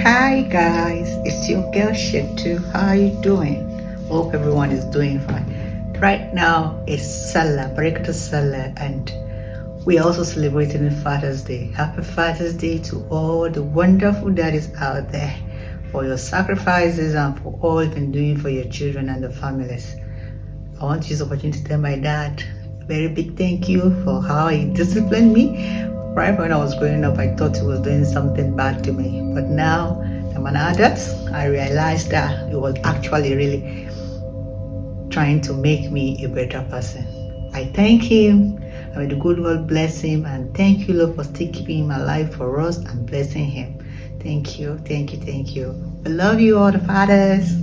Hi guys, it's your girl Shetu. How are you doing? Hope everyone is doing fine. Right now it's Salah, Barakatuh Salah, and we're also celebrating Father's Day. Happy Father's Day to all the wonderful daddies out there for your sacrifices and for all you've been doing for your children and the families. I want to use the opportunity to tell my dad a very big thank you for how he disciplined me. Right when I was growing up, I thought he was doing something bad to me. But now I'm an adult, I realized that it was actually really trying to make me a better person. I thank him, and may the good Lord bless him, and thank you, Lord, for still keeping him alive for us and blessing him. Thank you, thank you, thank you. I love you all the fathers.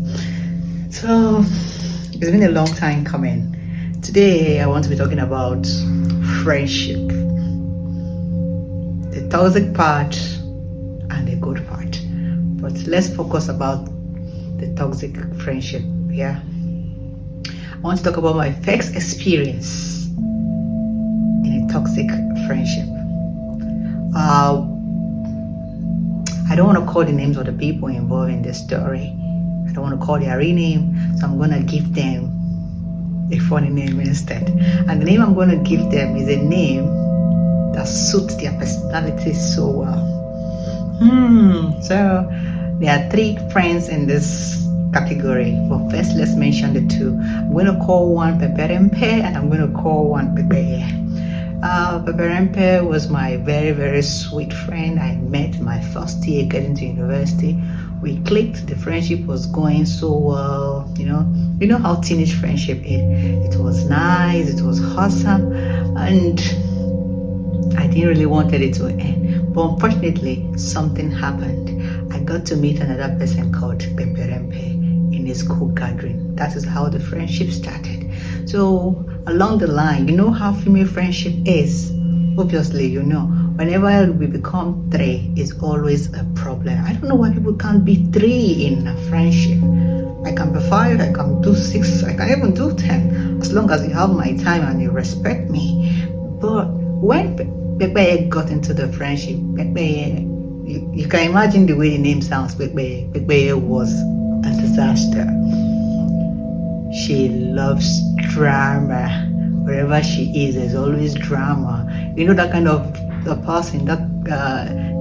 So, it's been a long time coming. Today, I want to be talking about friendship. The toxic part and the good part. But let's focus about the toxic friendship. Yeah. I want to talk about my first experience in a toxic friendship. I don't want to call the names of the people involved in this story. I don't want to call their real name, so I'm going to give them a funny name instead. And the name I'm going to give them is a name that suits their personality so well. So there are three friends in this category. But first, let's mention the two. I'm going to call one Peperempe and I'm going to call one Pepeye. Peperempe was my very, very sweet friend. I met my first year getting to university. We clicked. The friendship was going so well. You know how teenage friendship is. It was nice. It was awesome, and I didn't really wanted it to end, but unfortunately, something happened. I got to meet another person called Peperempe in a school gathering. That is how the friendship started. So along the line, you know how female friendship is. Obviously, whenever we become three, it's always a problem. I don't know why people can't be three in a friendship. I can be 5, I can do 6, I can even do 10, as long as you have my time and you respect me. But when Pepeye got into the friendship, Pepeye, you can imagine the way the name sounds. Pepeye was a disaster. She loves drama. Wherever she is, there's always drama. You know that kind of the person that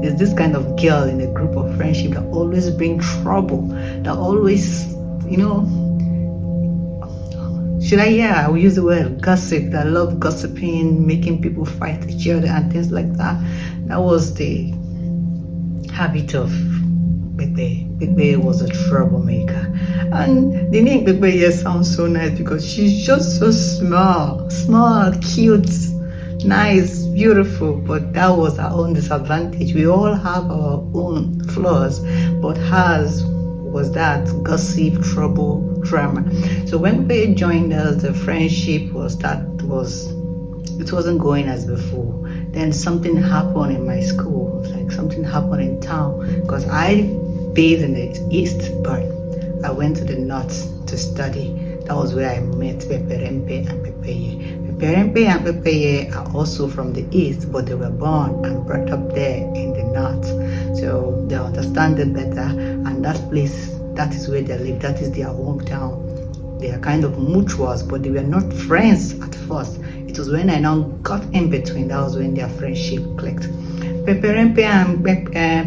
is this kind of girl in a group of friendship that always bring trouble, that always, I will use the word gossip, that love gossiping, making people fight each other and things like that. That was the habit of Pepe. Pepe was a troublemaker. And the name Pepe sounds so nice because she's just so small, cute, nice, beautiful. But that was our own disadvantage. We all have our own flaws, but hers was that gossip, trouble, drama. So when Pepe joined us, the friendship it wasn't going as before. Then something happened in my school, like something happened in town, because I based in the east, but I went to the north to study. That was where I met Peperempe and Pepeye. Peperempe and Pepeye are also from the east, but they were born and brought up there in the north. So they understand it better, and that place, that is where they live, that is their hometown. They are kind of mutuals, but they were not friends at first. It was when I now got in between, that was when their friendship clicked. Peperempe and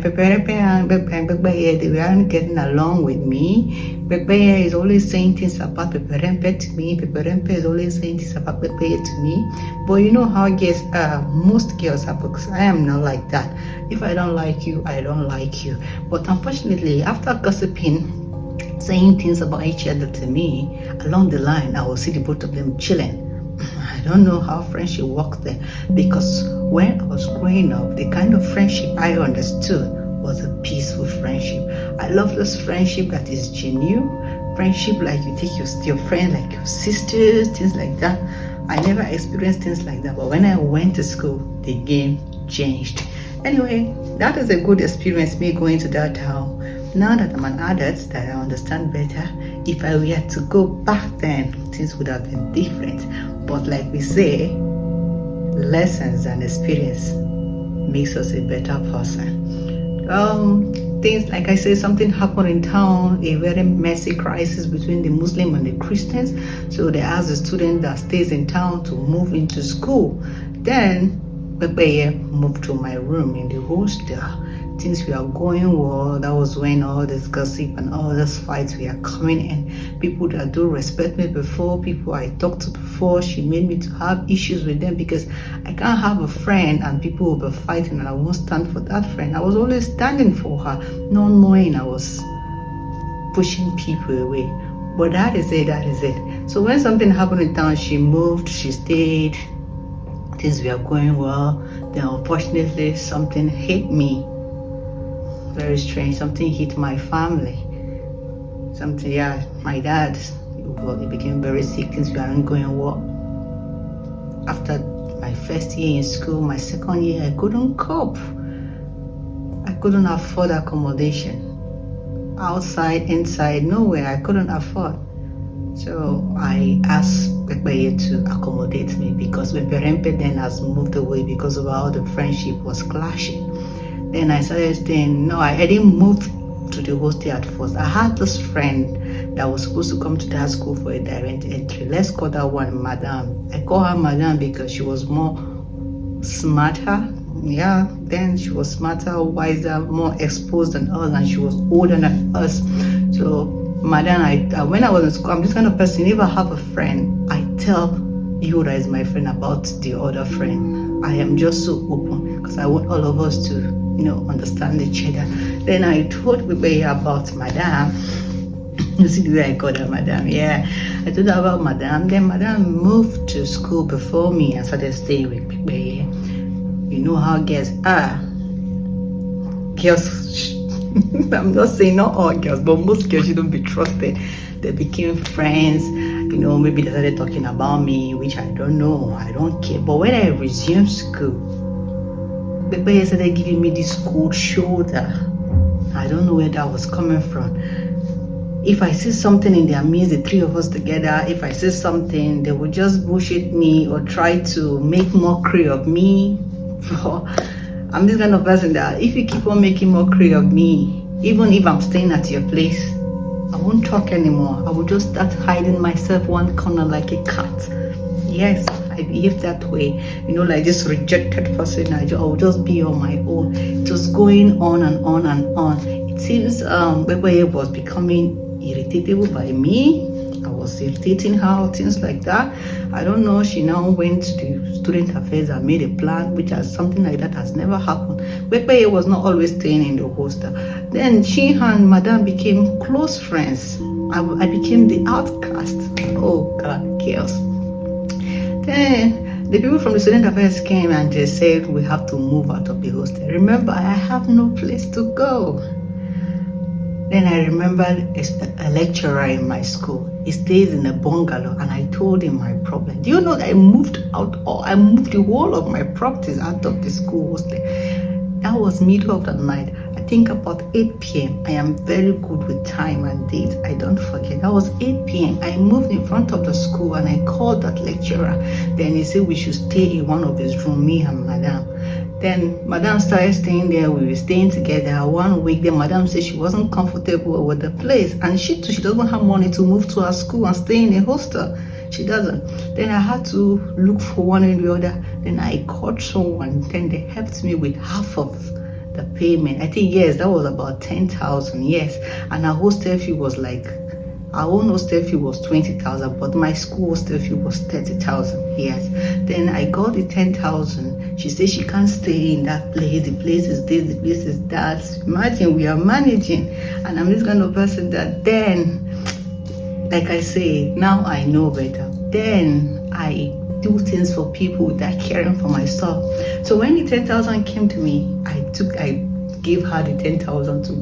Pepeye, they weren't getting along with me. Pepeye is always saying things about Peperempe to me. Peperempe is always saying things about Pepeye to me. But you know how girls are, most girls are, because I am not like that. If I don't like you, I don't like you. But unfortunately, after gossiping, saying things about each other to me, along the line, I will see the both of them chilling. I don't know how friendship works there, because when I was growing up, the kind of friendship I understood was a peaceful friendship. I love this friendship that is genuine, friendship like you take your friend like your sisters, things like that. I never experienced things like that, but when I went to school, the game changed. Anyway, that is a good experience, me going to that town. Now that I'm an adult, that I understand better, if I were to go back then, things would have been different. But like we say, lessons and experience makes us a better person. Things like I said, something happened in town, a very messy crisis between the Muslim and the Christians. So they asked the student that stays in town to move into school. Then Pepeye moved to my room in the hostel. Things were going well. That was when all this gossip and all this fights were coming in. People that don't respect me before, people I talked to before, she made me to have issues with them because I can't have a friend and people will be fighting and I won't stand for that friend. I was always standing for her, not knowing I was pushing people away. But that is it. So when something happened in town, she moved, she stayed, things were going well. Then unfortunately something hit me. Very strange. Something hit my family. My dad, he became very sick. Things weren't going well. After my first year in school, my second year, I couldn't cope. I couldn't afford accommodation. Outside, inside, nowhere, I couldn't afford. So I asked Pepeye to accommodate me because Peperempe then has moved away because of how the friendship was clashing. Then I started staying. No, I didn't move to the hostel at first. I had this friend that was supposed to come to that school for a direct entry. Let's call that one Madame. I call her Madame because she was more smarter. Yeah, then she was smarter, wiser, more exposed than us, and she was older than us. So Madame, when I was in school, I'm this kind of person. If I have a friend, I tell you that is my friend about the other friend. I am just so open because I want all of us to understand each other. Then I told Pepeye about Madame. You see the way I called her Madame? Yeah, I told her about Madame. Then Madame moved to school before me and started staying with Pepeye. You know how girls are. Girls, I'm not saying not all girls, but most girls shouldn't be trusted. They became friends. Maybe they started talking about me, which I don't know. I don't care. But when I resumed school, Pepeye started giving me this cold shoulder. I don't know where that was coming from. If I see something in their midst, the three of us together, if I see something, they would just bullshit me or try to make mockery of me. I'm this kind of person that if you keep on making mockery of me, even if I'm staying at your place, I won't talk anymore. I will just start hiding myself one corner like a cat. Yes, I behave that way. Like this rejected person, I will just be on my own. It was going on and on and on. It seems Pepeye was becoming irritable by me. I was irritating her, things like that. I don't know. She now went to the student affairs and made a plan, which has something like that has never happened. Pepeye was not always staying in the hostel. Then she and Madame became close friends. I became the outcast. Oh God, girls. Then the people from the student affairs came and they said we have to move out of the hostel. Remember, I have no place to go. Then I remembered a lecturer in my school. He stays in a bungalow and I told him my problem. Do you know that I moved the whole of my properties out of the school hostel? That was middle of the night. I think about 8 p.m. I am very good with time and date. I don't forget. That was 8 p.m. I moved in front of the school and I called that lecturer. Then he said we should stay in one of his rooms, me and Madame. Then Madame started staying there. We were staying together 1 week. Then Madame said she wasn't comfortable with the place. And she doesn't have money to move to her school and stay in a hostel. She doesn't. Then I had to look for one or the other. Then I called someone. Then they helped me with half of the payment. I think, yes, that was about 10,000. Yes. And our hostel fee was our own hostel fee was 20,000, but my school hostel fee was 30,000. Yes. Then I got the 10,000. She said she can't stay in that place. The place is this, the place is that. Imagine we are managing. And I'm this kind of person that then, like I say, now I know better. Then I do things for people without caring for myself. So when the 10,000 came to me, I gave her the 10,000 to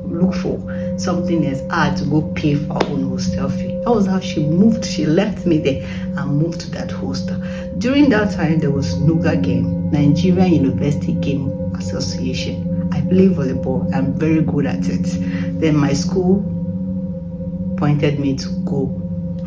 look for something else. I had to go pay for her own hostel fee. That was how she moved. She left me there and moved to that hostel. During that time, there was NUGA game, Nigerian University Game Association. I play volleyball. I'm very good at it. Then my school pointed me to go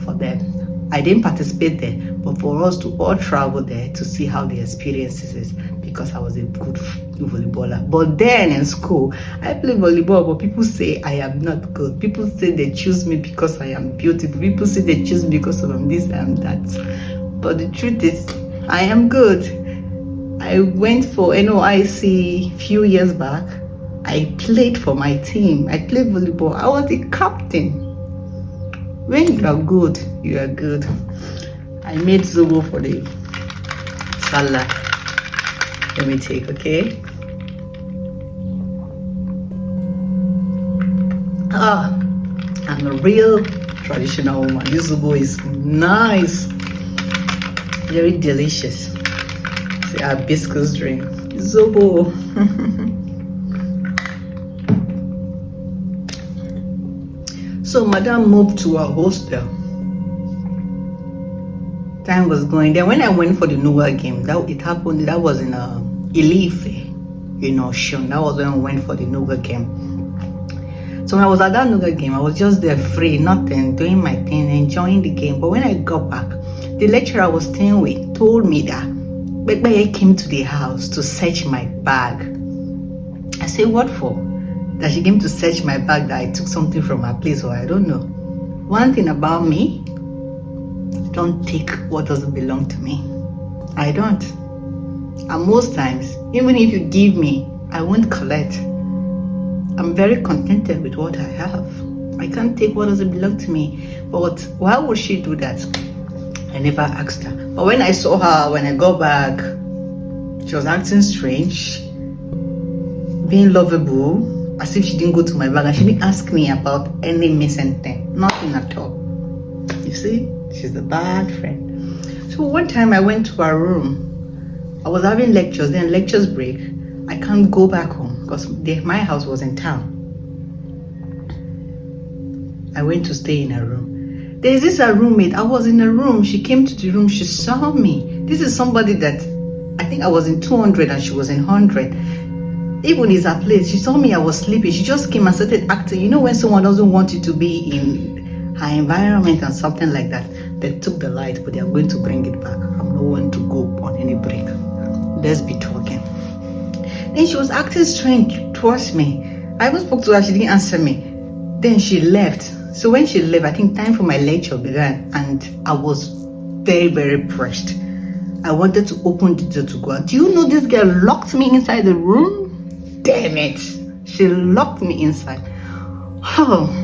for them. I didn't participate there, but for us to all travel there to see how the experiences is, because I was a good volleyballer. But then in school, I play volleyball, but people say I am not good. People say they choose me because I am beautiful. People say they choose me because I'm this and that. But the truth is, I am good. I went for NOIC a few years back. I played for my team. I played volleyball. I was the captain. When you are good, you are good. I made zobo for the salad. Let me take, okay? I'm a real traditional woman. This zobo is nice. Very delicious. See, our hibiscus drink. Zobo. So madam moved to our hostel. Time was going. Then when I went for the Nuga game, that was in Ilife, Shun. That was when I went for the Nuga game. So when I was at that Nuga game, I was just there free, nothing, doing my thing, enjoying the game. But when I got back, the lecturer I was staying with told me that Bekbeye came to the house to search my bag. I said, what for? That she came to search my bag, that I took something from her place, or I don't know. One thing about me, don't take what doesn't belong to me. I don't. And most times, even if you give me, I won't collect. I'm very contented with what I have. I can't take what doesn't belong to me. But why would she do that? I never asked her. But when I saw her, when I got back, she was acting strange, being lovable, as if she didn't go to my bag, and she didn't ask me about any missing thing. Nothing at all. You see? She's a bad friend. So one time I went to her room. I was having lectures, then lectures break. I can't go back home because my house was in town. I went to stay in her room. There's this her roommate. I was in her room. She came to the room. She saw me. This is somebody that I think I was in 200 and she was in 100. Even is her place. She saw me. I was sleeping. She just came and started acting. You know when someone doesn't want you to be in her environment and something like that. They took the light, but they are going to bring it back. I'm not one to go on any break. Let's be talking. Then she was acting strange towards me. I even spoke to her. She didn't answer me. Then she left. So when she left, I think time for my lecture began, and I was very, very pressed. I wanted to open the door to go out. Do you know this girl locked me inside the room? Damn it. She locked me inside. Oh.